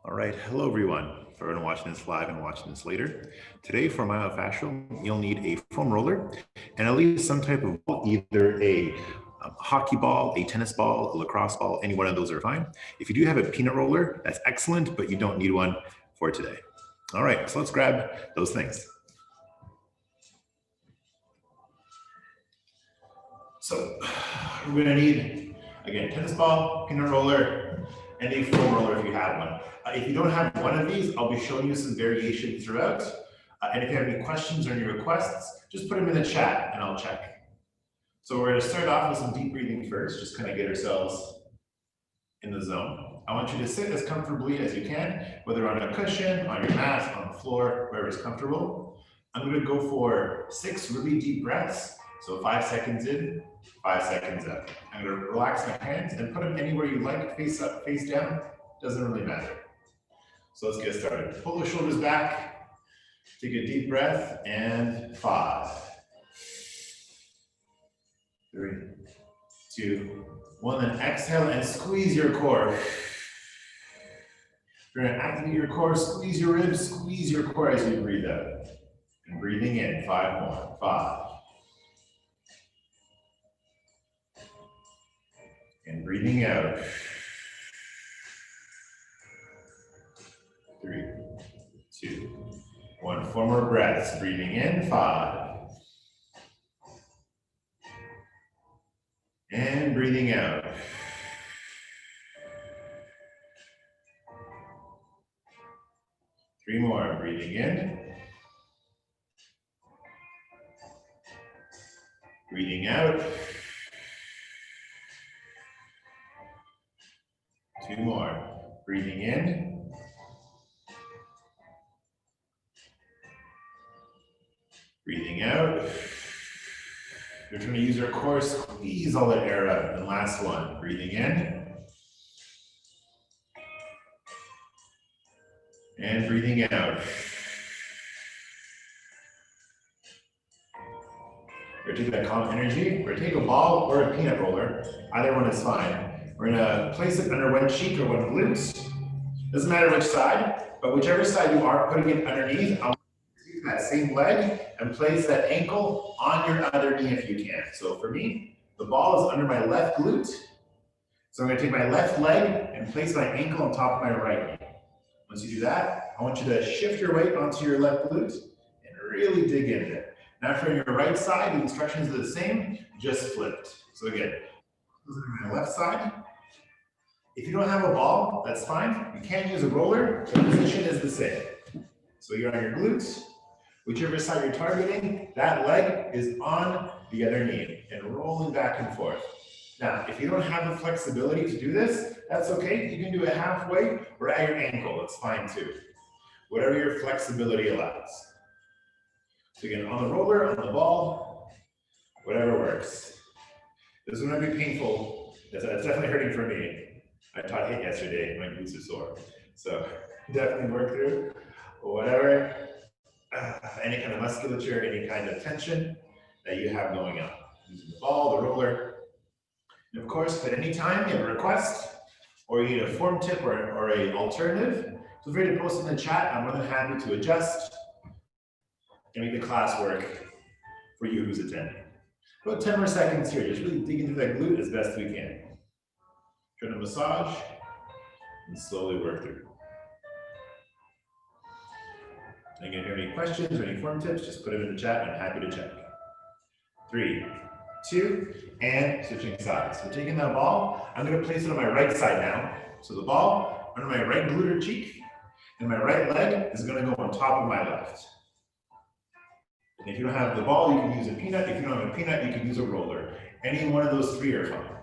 All right, hello everyone. For everyone watching this live and watching this later, today for myofascial, you'll need a foam roller and at least some type of ball, either a hockey ball, a tennis ball, a lacrosse ball, any one of those are fine. If you do have a peanut roller, that's excellent, but you don't need one for today. All right, so let's grab those things. So we're gonna need, again, tennis ball, peanut roller, and a foam roller if you have one. If you don't have one of these, I'll be showing you some variations throughout. And if you have any questions or any requests, just put them in the chat and I'll check. So we're gonna start off with some deep breathing first, just kind of get ourselves in the zone. I want you to sit as comfortably as you can, whether on a cushion, on your mat, on the floor, wherever is comfortable. I'm gonna go for 6 really deep breaths. So 5 seconds in, 5 seconds out. I'm gonna relax my hands and put them anywhere you like, face up, face down, doesn't really matter. So let's get started. Pull the shoulders back, take a deep breath, and 5, 3, 2, 1, then exhale and squeeze your core. You're gonna activate your core, squeeze your ribs, squeeze your core as you breathe out. And breathing in, 5 more, 5. And breathing out. 3, 2, 1. 4 more breaths. Breathing in, 5. And breathing out. 3 more. Breathing in. Breathing out. 2 more. Breathing in. Breathing out. You're trying to use your core, squeeze all that air out. And last one. Breathing in. And breathing out. We're gonna take that calm energy. We're gonna take a ball or a peanut roller. Either one is fine. We're gonna place it under one cheek or one glute. Doesn't matter which side, but whichever side you are putting it underneath, I'll use that same leg and place that ankle on your other knee if you can. So for me, the ball is under my left glute. So I'm gonna take my left leg and place my ankle on top of my right knee. Once you do that, I want you to shift your weight onto your left glute and really dig in there. Now for your right side, the instructions are the same, just flipped. So again, my left side. If you don't have a ball, that's fine. You can use a roller, the position is the same. So you're on your glutes, whichever side you're targeting, that leg is on the other knee and rolling back and forth. Now, if you don't have the flexibility to do this, that's okay. You can do it halfway or at your ankle, it's fine too. Whatever your flexibility allows. So again, on the roller, on the ball, whatever works. This one might be painful. It's definitely hurting for me. I taught HIIT yesterday, my glutes are sore. So definitely work through whatever, any kind of musculature, any kind of tension that you have going on. Using the ball, the roller. And of course, at any time you have a request or you need a form tip or an alternative, feel free to post in the chat. I'm more than happy to adjust and make the class work for you who's attending. About 10 more seconds here, just really dig into that glute as best we can. Trying to massage and slowly work through. And again, if you have any questions or any form tips, just put them in the chat. I'm happy to check. 3, 2, and switching sides. So taking that ball, I'm going to place it on my right side now. So the ball under my right glute or cheek, and my right leg is going to go on top of my left. And if you don't have the ball, you can use a peanut. If you don't have a peanut, you can use a roller. Any one of those 3 are fine.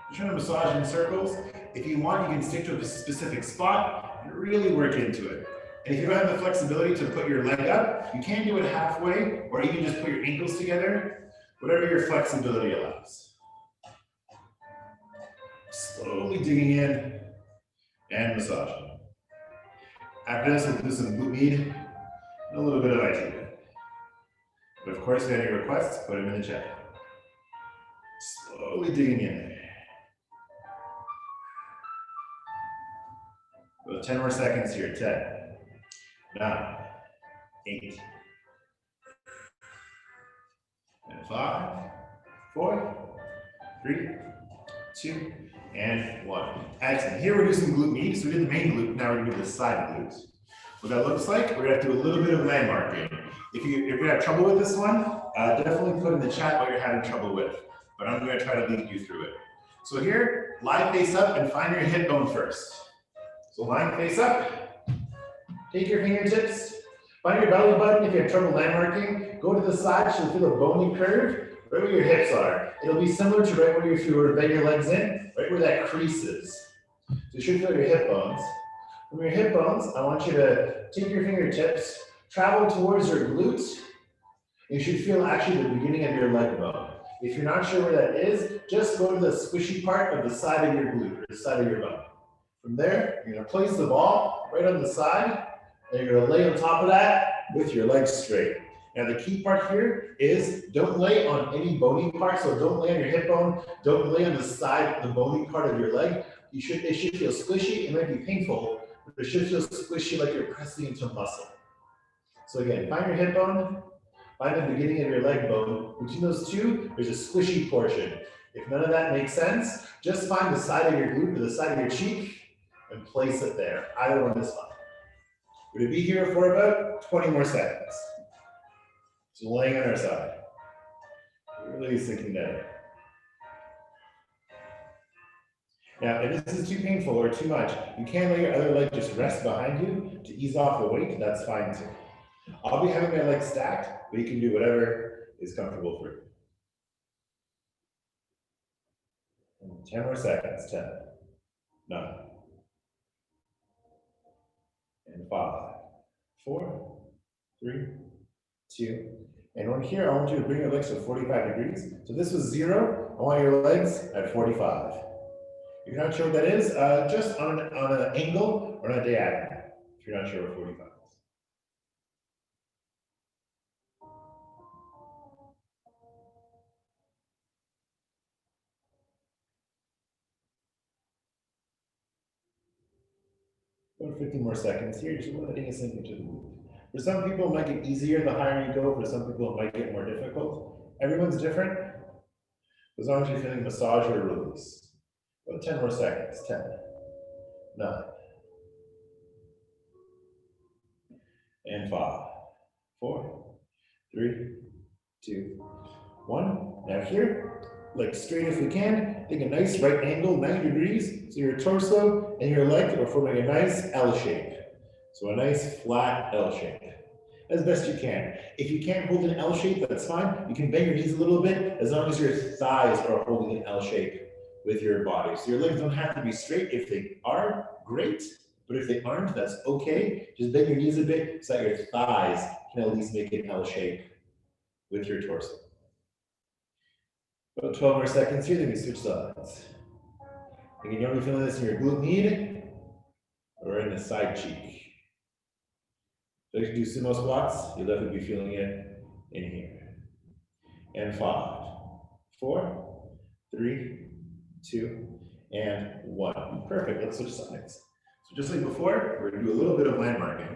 You're trying to massage in circles. If you want, you can stick to a specific spot and really work into it. And if you don't have the flexibility to put your leg up, you can do it halfway, or you can just put your ankles together, whatever your flexibility allows. Slowly digging in and massaging. After this, we'll do some glute med and a little bit of IT. But of course, if you have any requests, put them in the chat. Slowly digging in. 10 more seconds here. 10, 9, 8, and 5, 4, 3, 2, and 1. Excellent. Here we're doing some glute med. So we did the main glute, now we're gonna do the side glute. What that looks like, we're gonna have to do a little bit of landmarking. If you have trouble with this one, definitely put in the chat what you're having trouble with. But I'm gonna try to lead you through it. So here, lie face up and find your hip bone first. So lying face up, take your fingertips, find your belly button. If you have trouble landmarking, go to the side, so you'll feel a bony curve right where your hips are. It'll be similar to right where if you were to bend your legs in, right where that crease is. So you should feel your hip bones. From your hip bones, I want you to take your fingertips, travel towards your glutes. You should feel actually the beginning of your leg bone. If you're not sure where that is, just go to the squishy part of the side of your glute, or the side of your bone. From there, you're gonna place the ball right on the side, and you're gonna lay on top of that with your legs straight. Now the key part here is don't lay on any bony part, so don't lay on your hip bone, don't lay on the side, the bony part of your leg. It should feel squishy, it might be painful, but it should feel squishy like you're pressing into muscle. So again, find your hip bone, find the beginning of your leg bone. Between those two, there's a squishy portion. If none of that makes sense, just find the side of your glute or the side of your cheek and place it there. Either one is fine. We're gonna be here for about 20 more seconds. So laying on our side, really sinking down. Now, if this is too painful or too much, you can let your other leg just rest behind you to ease off the weight, that's fine too. I'll be having my legs stacked, but you can do whatever is comfortable for you. 10 more seconds, 10, 9, and 5, 4, 3, 2, and on here, I want you to bring your legs to 45 degrees. So this was 0, I want your legs at 45. If you're not sure what that is, just on an angle or on a diagonal, if you're not sure what 45 is. About 15 more seconds here, just letting it sink into the move. For some people, it might get easier the higher you go. For some people, it might get more difficult. Everyone's different. As long as you're feeling massage or release. About 10 more seconds. 10, 9, and 5, 4, 3, 2, 1. Now here, like straight if we can, take a nice right angle, 90 degrees, so your torso and your legs are forming a nice L shape. So a nice flat L shape, as best you can. If you can't hold an L shape, that's fine. You can bend your knees a little bit, as long as your thighs are holding an L shape with your body. So your legs don't have to be straight. If they are, great. But if they aren't, that's okay. Just bend your knees a bit so that your thighs can at least make an L shape with your torso. About 12 more seconds here, then we switch sides. Again, you're only feeling this in your glute med or in the side cheek. So if you do sumo squats, you'll definitely be feeling it in here. And 5, 4, 3, 2, and 1. Perfect, let's switch sides. So just like before, we're gonna do a little bit of landmarking.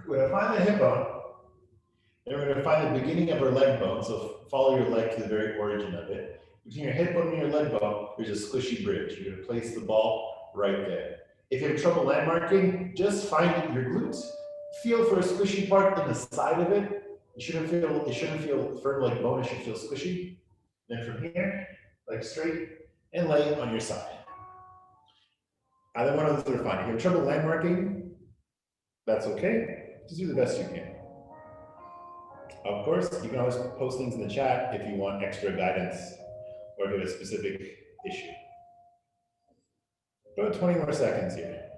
We're gonna find the hip bone, and we're gonna find the beginning of our leg bone, so follow your leg to the very origin of it. Between your hip bone and your leg bone, there's a squishy bridge. You're gonna place the ball right there. If you have trouble landmarking, just find your glutes. Feel for a squishy part in the side of it. It shouldn't feel firm like bone, it should feel squishy. Then from here, leg straight, and lay on your side. Either one of those are fine. If you have trouble landmarking, that's okay. Just do the best you can. Of course, you can always post things in the chat if you want extra guidance or if you have a specific issue. About 20 more seconds here.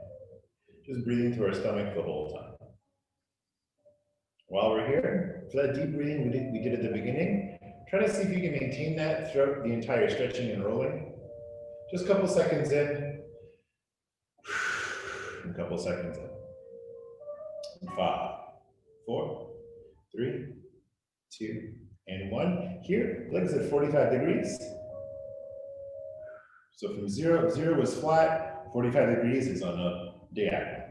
Just breathing through our stomach the whole time. While we're here, for that deep breathing we did at the beginning, try to see if you can maintain that throughout the entire stretching and rolling. Just a couple seconds in, a couple seconds in. 5, 4, 3, 2, and 1. Here, legs at 45 degrees. So from zero was flat, 45 degrees is on a diagonal.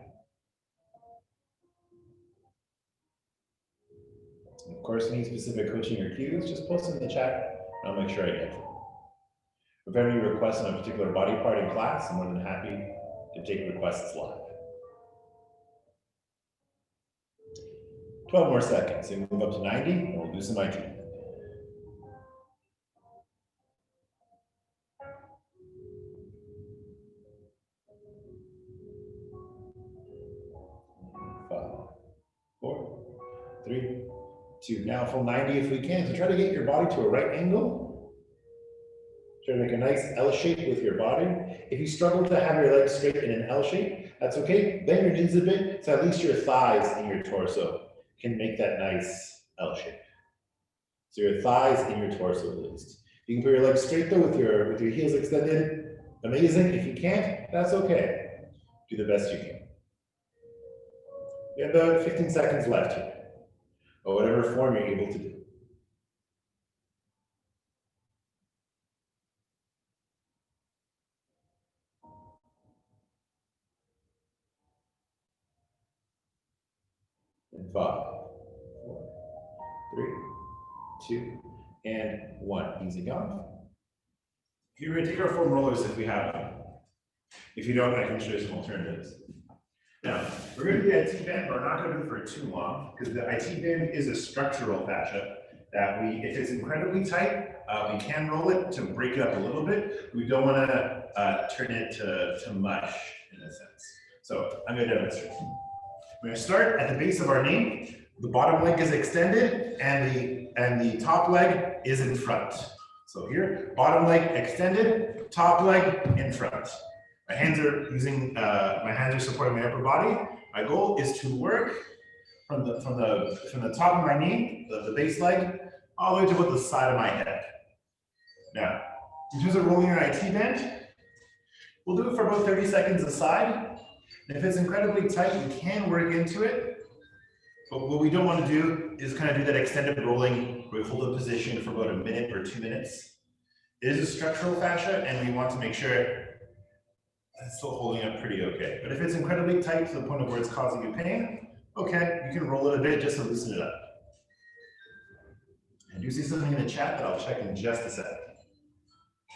Of course, any specific coaching or cues, just post them in the chat, and I'll make sure I get them. If any requests on a particular body part in class, I'm more than happy to take requests live. 12 more seconds, and move up to 90, and we'll do some IT. 5, 4, 3, 2. Now full 90 if we can. So try to get your body to a right angle. Try to make a nice L shape with your body. If you struggle to have your legs straight in an L shape, that's okay. Bend your knees a bit, so at least your thighs and your torso can make that nice L shape. So your thighs and your torso at least. You can put your legs straight though with your heels extended. Amazing. If you can't, that's okay. Do the best you can. You have about 15 seconds left here, or whatever form you're able to do. In 5, 4, 3, 2, and 1. Easy off. We're going to take our foam rollers if we have them. If you don't, I can show you some alternatives. Now, we're going to do the IT bend, but we're not going to do it for too long, because the IT bend is a structural fascia that if it's incredibly tight, we can roll it to break it up a little bit. We don't want to turn it to mush, in a sense. So I'm going to demonstrate. We're going to start at the base of our knee. The bottom leg is extended, and the top leg is in front. So here, bottom leg extended, top leg in front. My hands are supporting my upper body. My goal is to work from the top of my knee, the base leg, all the way to about the side of my head. Now, in terms of rolling your IT bend, we'll do it for about 30 seconds a side. And if it's incredibly tight, you can work into it. But what we don't want to do is kind of do that extended rolling where we hold a position for about a minute or 2 minutes. It is a structural fascia, and we want to make sure it's still holding up pretty okay. But if it's incredibly tight to the point of where it's causing you pain, okay, you can roll it a bit just to loosen it up. I do see something in the chat that I'll check in just a second.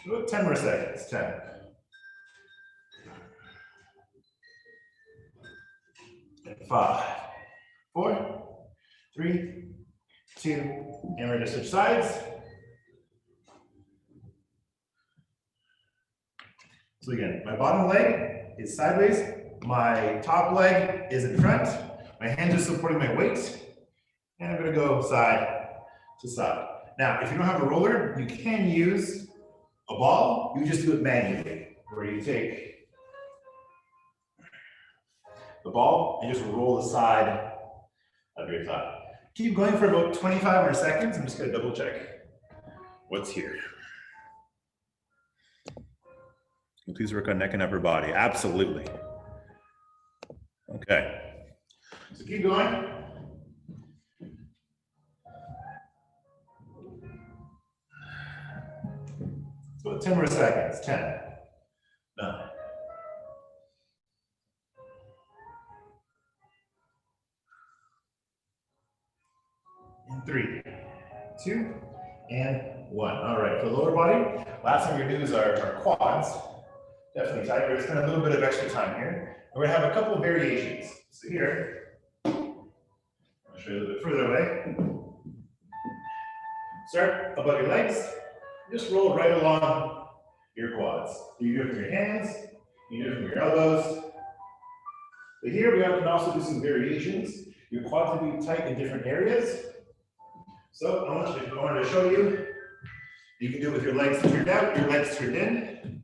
About 10 more seconds, 10. 5, 4, 3, 2, and we're going to switch sides. So again, my bottom leg is sideways, my top leg is in front, my hands are supporting my weight, and I'm going to go side to side. Now, if you don't have a roller, you can use a ball. You just do it manually, where you take the ball and just roll the side of your thigh. Keep going for about 25 more seconds. I'm just going to double check what's here. Please work on neck and upper body. Absolutely. Okay. So keep going. So 10 more seconds. 10, 9. And 3, 2, and 1. All right, for the lower body, last thing we're gonna do is our quads. Definitely tight. We're just spend a little bit of extra time here. We're gonna have a couple of variations. So here, I'll show you a little bit further away. Start above your legs. Just roll right along your quads. You do it from your hands. You do it from your elbows. But here we can also do some variations. Your quads will be tight in different areas. So I wanted to show you. You can do it with your legs turned out, your legs turned in.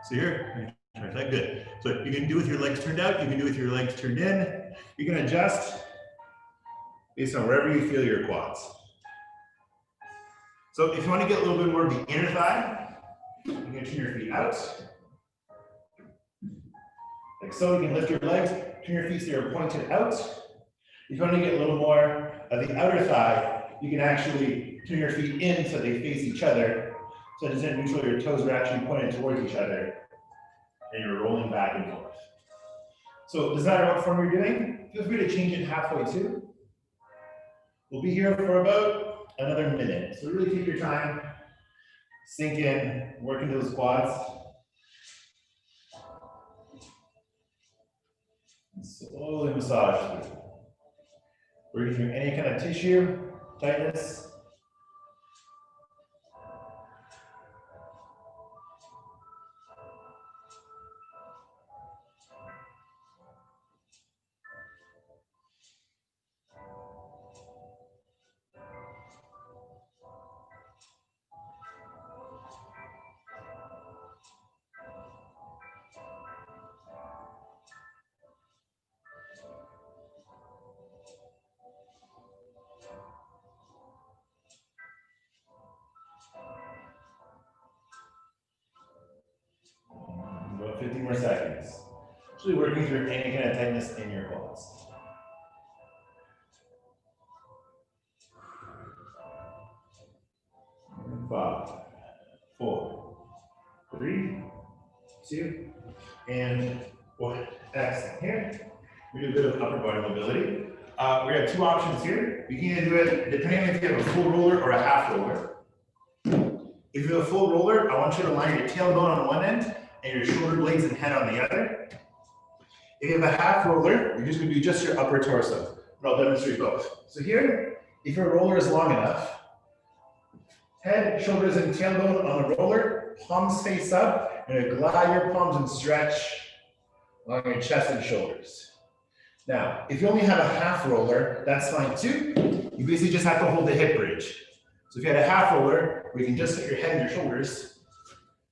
So here, like good. So you can do with your legs turned out, you can do with your legs turned in. You can adjust based on wherever you feel your quads. So if you want to get a little bit more of the inner thigh, you can turn your feet out. Like so, you can lift your legs, turn your feet so you're pointed out. If you want to get a little more of the outer thigh, you can actually turn your feet in so they face each other. So just in neutral, your toes are actually pointed towards each other and you're rolling back and forth. So does that matter what form you're doing? Feel free to change it halfway too. We'll be here for about another minute. So really take your time, sink in, work into those quads. And slowly massage through. Working through any kind of tissue, tightness. About 50 more seconds. Actually working through any kind of tightness in your quads. 5, 4, 3, 2, and 1. Excellent. Here, we do a bit of upper body mobility. We have two options here. We can either do it depending on if you have a full roller or a half roller. If you have a full roller, I want you to line your tailbone on one end and your shoulder blades and head on the other. If you have a half roller, you're just going to do just your upper torso. But I'll demonstrate both. So here, if your roller is long enough, head, shoulders, and tailbone on the roller, palms face up, and glide your palms and stretch along your chest and shoulders. Now, if you only have a half roller, that's fine too. You basically just have to hold the hip bridge. So if you had a half roller, where you can just hit your head and your shoulders,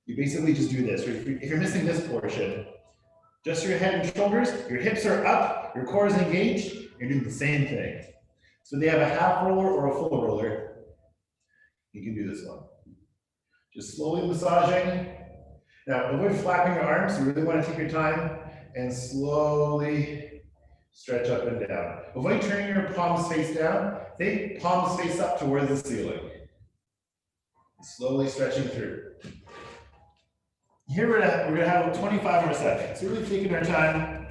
you basically just do this. If you're missing this portion, just your head and shoulders, your hips are up, your core is engaged, you're doing the same thing. So they have a half roller or a full roller, you can do this one. Just slowly massaging. Now, avoid flapping your arms. You really want to take your time and slowly stretch up and down. Avoid turning your palms face down. Think palms face up towards the ceiling. Slowly stretching through. Here we're gonna have 25 more seconds. So really taking our time,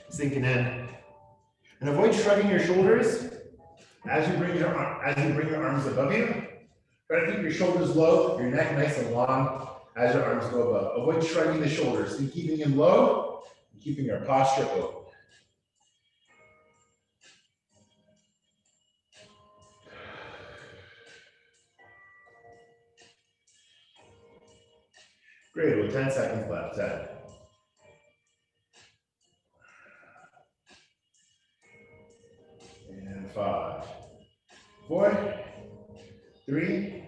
sinking in. And avoid shrugging your shoulders as you bring your arms above you. Try to keep your shoulders low, your neck nice and long as your arms go above. Avoid shrugging the shoulders. So keeping them low and keeping your posture open. Great, with 10 seconds left. 10. 5, 4, 3,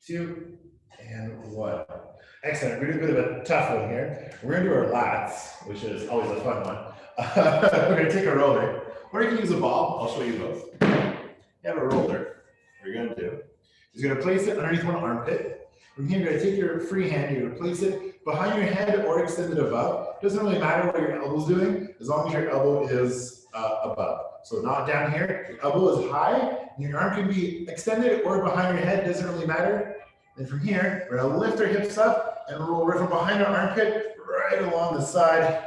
2, and 1. Excellent. We're going to do a bit of a tough one here. We're going to do our lats, which is always a fun one. We're going to take a roller, or you can use a ball. I'll show you both. You have a roller. What you're going to do is you're going to place it underneath one armpit. From here, you're going to take your free hand, you're going to place it behind your head or extended above. It doesn't really matter what your elbow's doing, as long as your elbow is above. So not down here, your elbow is high, and your arm can be extended or behind your head, doesn't really matter. And from here, we're gonna lift our hips up and roll right from behind our armpit, right along the side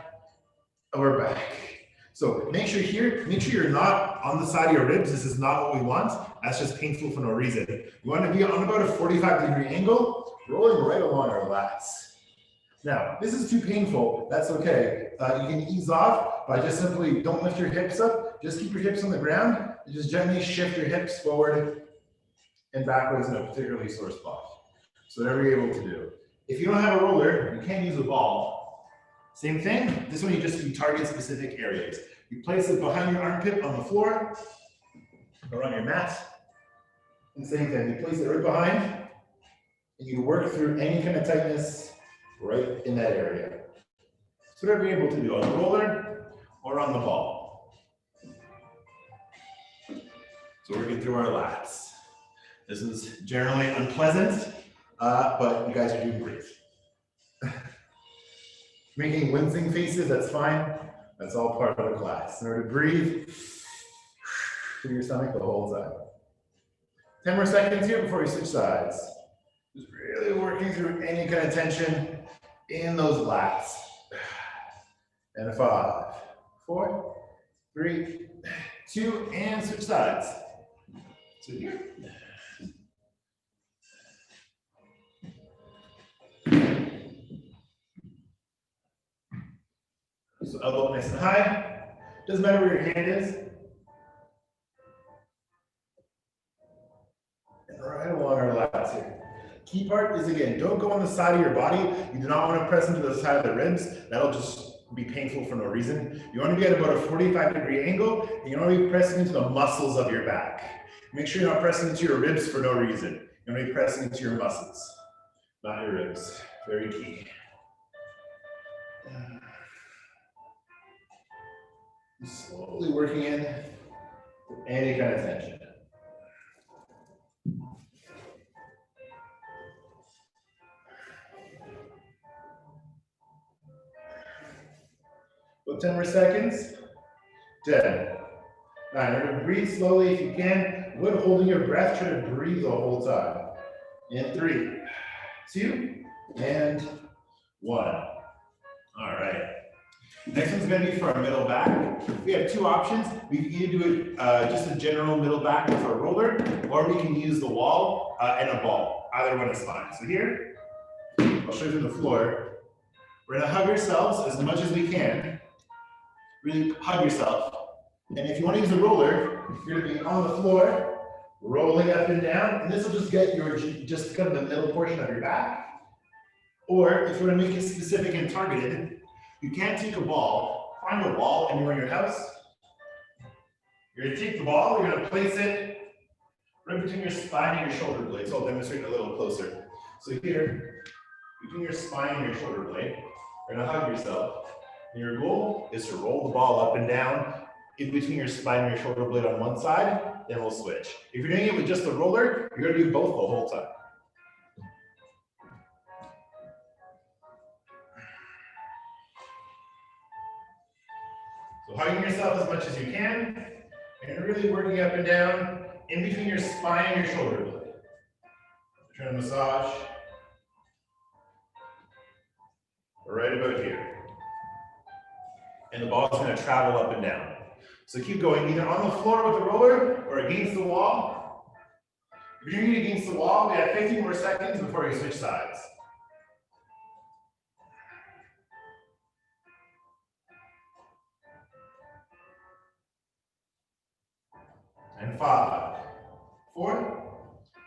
of our back. So make sure you're not on the side of your ribs. This is not what we want. That's just painful for no reason. We want to be on about a 45-degree angle, rolling right along our lats. Now, this is too painful. That's okay. You can ease off by just simply don't lift your hips up. Just keep your hips on the ground and just gently shift your hips forward and backwards in a particularly sore spot. So whatever you're able to do. If you don't have a roller, you can use a ball. Same thing. This one you target specific areas. You place it behind your armpit on the floor or on your mat. And same thing. You place it right behind, and you work through any kind of tightness right in that area. So whatever you're able to do on the roller or on the ball. So working through our lats. This is generally unpleasant, but you guys are doing great. Making wincing faces, that's fine. That's all part of the class. In order to breathe through your stomach the whole time. 10 more seconds here before we switch sides. Just really working through any kind of tension in those lats. And 5, 4, 3, 2, and switch sides. So here. So elbow nice and high. Doesn't matter where your hand is. And right along our lats here. Key part is, again, don't go on the side of your body. You do not want to press into the side of the ribs. That'll just be painful for no reason. You want to be at about a 45-degree angle, and you want to be pressing into the muscles of your back. Make sure you're not pressing into your ribs for no reason. You want to be pressing into your muscles, not your ribs. Very key. Slowly working in any kind of tension. About 10 more seconds. 10, 9. Remember, breathe slowly if you can. When holding your breath, try to breathe the whole time. In 3, 2, and 1. All right. Next one's going to be for our middle back. We have two options. We can either do it just a general middle back with a roller, or we can use the wall and a ball. Either one is fine. So here, I'll show you through the floor. We're going to hug ourselves as much as we can. Really hug yourself. And if you want to use a roller, you're going to be on the floor, rolling up and down, and this will just get your just kind of the middle portion of your back. Or if you want to make it specific and targeted, you can't take a ball, find a ball anywhere in your house. You're going to take the ball, you're going to place it right between your spine and your shoulder blade. So I'll demonstrate a little closer. So here, between your spine and your shoulder blade, you're going to hug yourself. And your goal is to roll the ball up and down in between your spine and your shoulder blade on one side, then we'll switch. If you're doing it with just the roller, you're going to do both the whole time. So hugging yourself as much as you can, and really working up and down in between your spine and your shoulder blade. Trying to massage right about here. And the ball is going to travel up and down. So keep going, either on the floor with the roller or against the wall. If you're doing it against the wall, we have 15 more seconds before we switch sides. And 5, 4,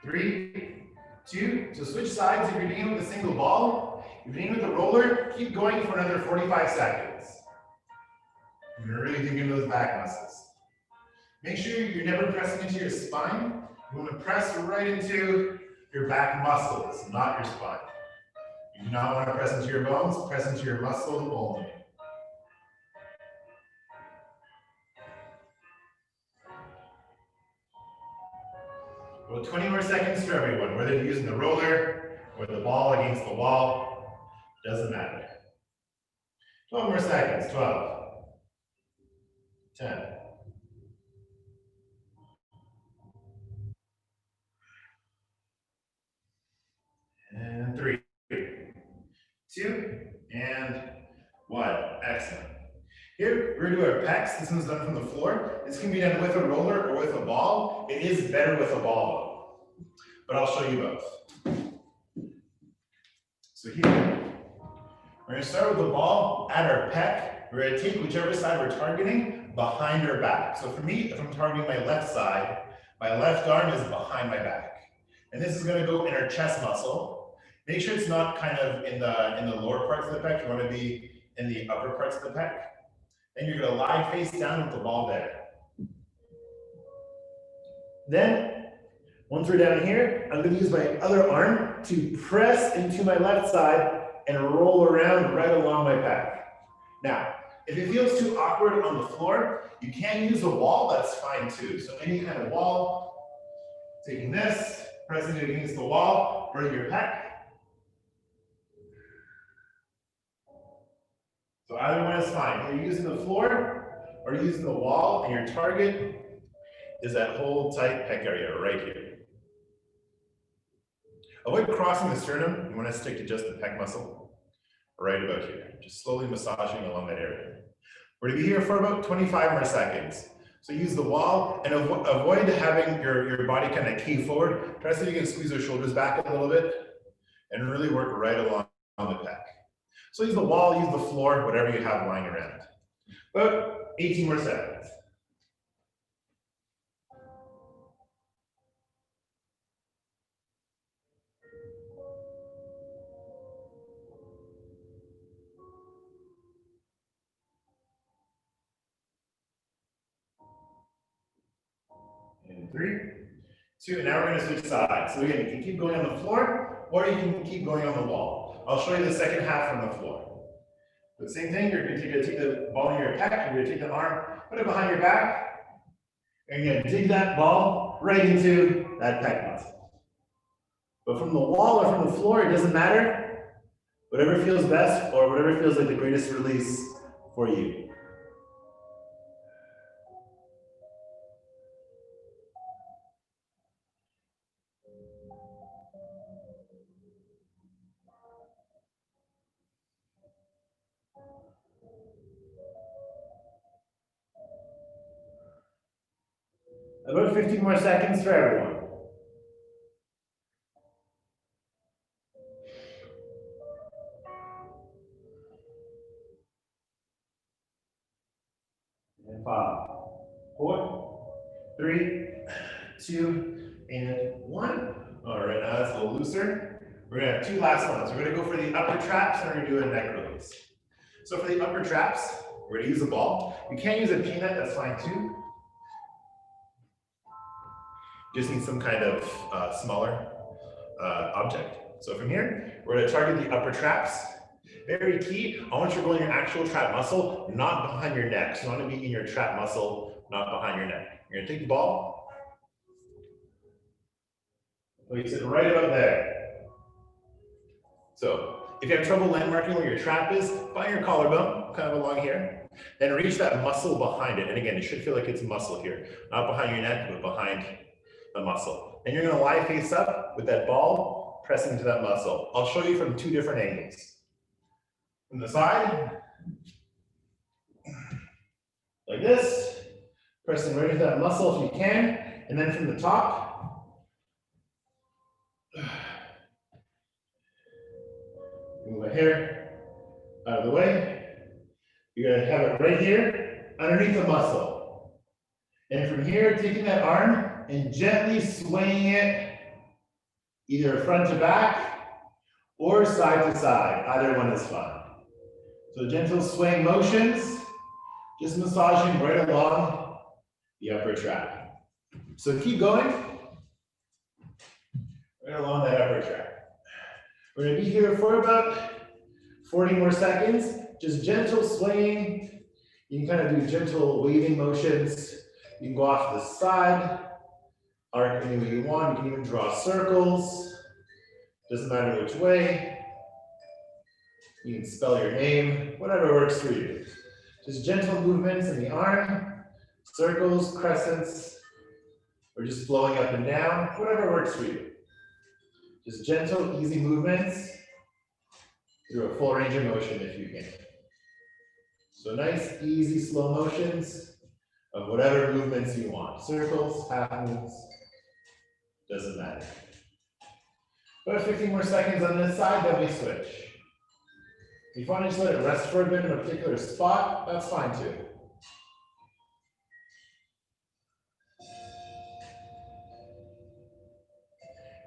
3, 2. So switch sides if you're doing it with a single ball. If you're doing it with the roller, keep going for another 45 seconds. You're really digging those back muscles. Make sure you're never pressing into your spine. You want to press right into your back muscles, not your spine. You do not want to press into your bones, press into your muscles only. Well, 20 more seconds for everyone, whether you're using the roller or the ball against the wall, doesn't matter. 12 more seconds, 12, 10. And 3, 2, and 1. Excellent. Here, we're going to do our pecs. This one's done from the floor. This can be done with a roller or with a ball. It is better with a ball, though. But I'll show you both. So here, we're going to start with the ball at our pec. We're going to take whichever side we're targeting behind our back. So for me, if I'm targeting my left side, my left arm is behind my back. And this is going to go in our chest muscle. Make sure it's not kind of in the lower parts of the pec. You want to be in the upper parts of the pec. Then you're going to lie face down with the ball there. Then, once we're down here, I'm going to use my other arm to press into my left side and roll around right along my back. Now, if it feels too awkward on the floor, you can use a wall, that's fine too. So any kind of wall, taking this, pressing it against the wall, bring your pec. So either one is fine. You're using the floor or using the wall, and your target is that whole tight pec area right here. Avoid crossing the sternum. You want to stick to just the pec muscle, right about here. Just slowly massaging along that area. We're going to be here for about 25 more seconds. So use the wall and avoid having your body kind of key forward. Try to see if you can squeeze your shoulders back a little bit and really work right along the pec. So use the wall, use the floor, whatever you have lying around. About 18 more seconds. And 3, 2, and now we're going to switch sides. So again, you can keep going on the floor, or you can keep going on the wall. I'll show you the second half from the floor. The same thing, you're going to take the ball in your pec, you're going to take the arm, put it behind your back, and you're going to dig that ball right into that pec muscle. But from the wall or from the floor, it doesn't matter. Whatever feels best or whatever feels like the greatest release for you. About 15 more seconds for everyone. And 5, 4, 3, 2, and 1. All right, now that's a little looser. We're gonna have 2 last ones. We're gonna go for the upper traps and we're gonna do a neck release. So for the upper traps, we're gonna use a ball. You can use a peanut, that's fine too. Just need some kind of smaller object. So from here, we're gonna target the upper traps. Very key, I want you to go in your actual trap muscle, not behind your neck. So you want to be in your trap muscle, not behind your neck. You're gonna take the ball, place it right about there. So if you have trouble landmarking where your trap is, find your collarbone, kind of along here, then reach that muscle behind it. And again, it should feel like it's muscle here, not behind your neck, but behind the muscle. And you're gonna lie face up with that ball pressing into that muscle. I'll show you from 2 different angles. From the side, like this, pressing right into that muscle if you can, and then from the top, move my hair out of the way. You're gonna have it right here, underneath the muscle. And from here, taking that arm and gently swaying it, either front to back or side to side, either one is fine. So gentle swaying motions, just massaging right along the upper trap. So keep going, right along that upper trap. We're gonna be here for about 40 more seconds, just gentle swaying. You can kind of do gentle waving motions. You can go off to the side, arc any way you want. You can even draw circles. Doesn't matter which way. You can spell your name, whatever works for you. Just gentle movements in the arm, circles, crescents, or just flowing up and down, whatever works for you. Just gentle, easy movements through a full range of motion if you can. So nice, easy, slow motions of whatever movements you want. Circles, half moves, doesn't matter. About 15 more seconds on this side, then we switch. If you want to just let it rest for a bit in a particular spot, that's fine too.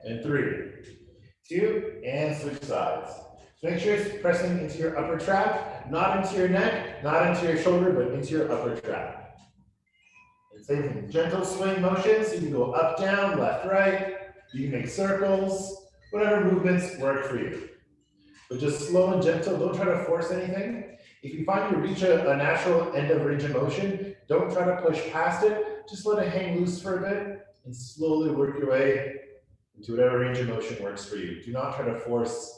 And 3, 2, and switch sides. So make sure it's pressing into your upper trap, not into your neck, not into your shoulder, but into your upper trap. And same thing, gentle swing motions. You can go up, down, left, right. You can make circles, whatever movements work for you. But just slow and gentle, don't try to force anything. If you find you reach a natural end of range of motion, don't try to push past it. Just let it hang loose for a bit and slowly work your way into whatever range of motion works for you. Do not try to force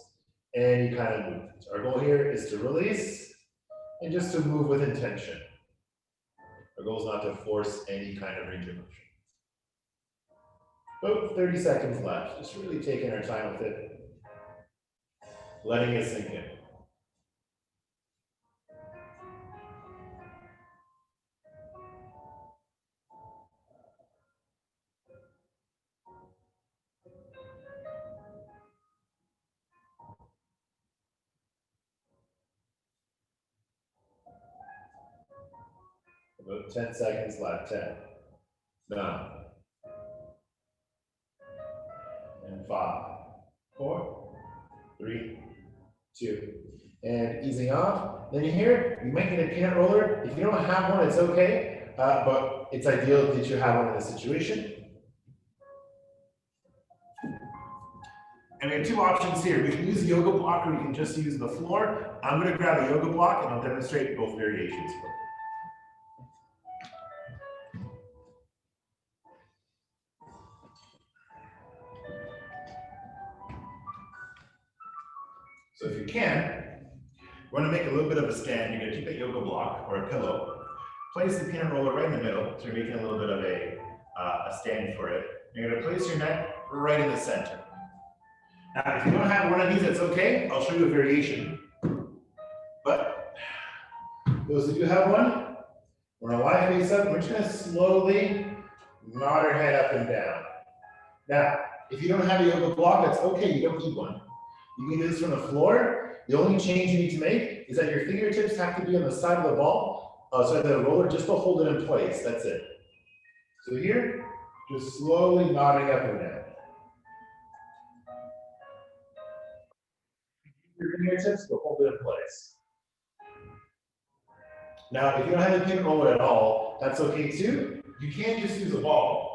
any kind of movement. Our goal here is to release and just to move with intention. Our goal is not to force any kind of range of motion. About 30 seconds left. Just really taking our time with it. Letting it sink in. About 10 seconds left. 10, 9, and 5, 4, 3, 2, and easing off. Then here, you might need a peanut roller. If you don't have one, it's okay, but it's ideal that you have one in this situation. And we have two options here. We can use a yoga block or we can just use the floor. I'm going to grab a yoga block and I'll demonstrate both variations for you. So if you can, we're going to make a little bit of a stand. You're going to take a yoga block or a pillow, place the peanut roller right in the middle, so you're making a little bit of a stand for it. You're going to place your neck right in the center. Now, if you don't have one of these, that's okay. I'll show you a variation. But those that do have one, we're going to lie face up. We're just going to slowly nod our head up and down. Now, if you don't have a yoga block, that's okay. You don't need one. You can do this from the floor. The only change you need to make is that your fingertips have to be on the side of the ball, so the roller, just to hold it in place. That's it. So here, just slowly nodding up and down. Your fingertips will hold it in place. Now, if you don't have a peanut roller at all, that's okay too. You can just use a ball.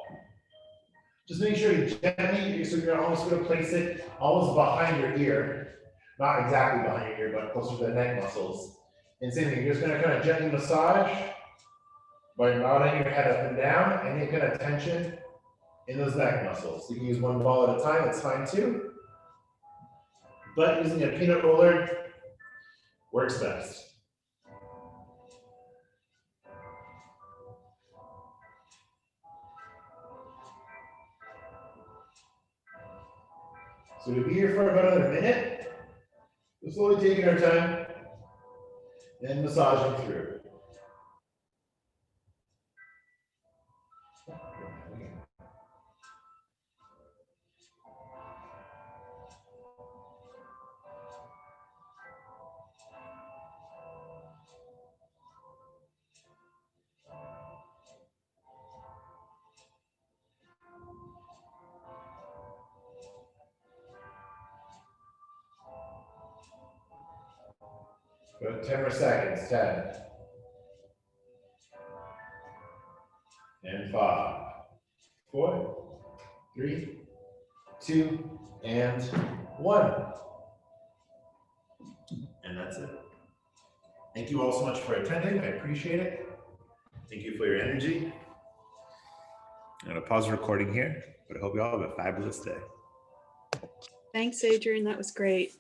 Just make sure you gently, so you're almost going to place it almost behind your ear. Not exactly behind your ear, but closer to the neck muscles. And same thing, you're just going to kind of gently massage by nodding your head up and down, any kind of tension in those neck muscles. You can use one ball at a time, it's fine too. But using a peanut roller works best. So we'll be here for about another minute. We're slowly taking our time and massaging through. About 10 more seconds. 10. And 5, 4, 3, 2, and 1. And that's it. Thank you all so much for attending. I appreciate it. Thank you for your energy. I'm going to pause the recording here, but I hope you all have a fabulous day. Thanks, Adrian. That was great.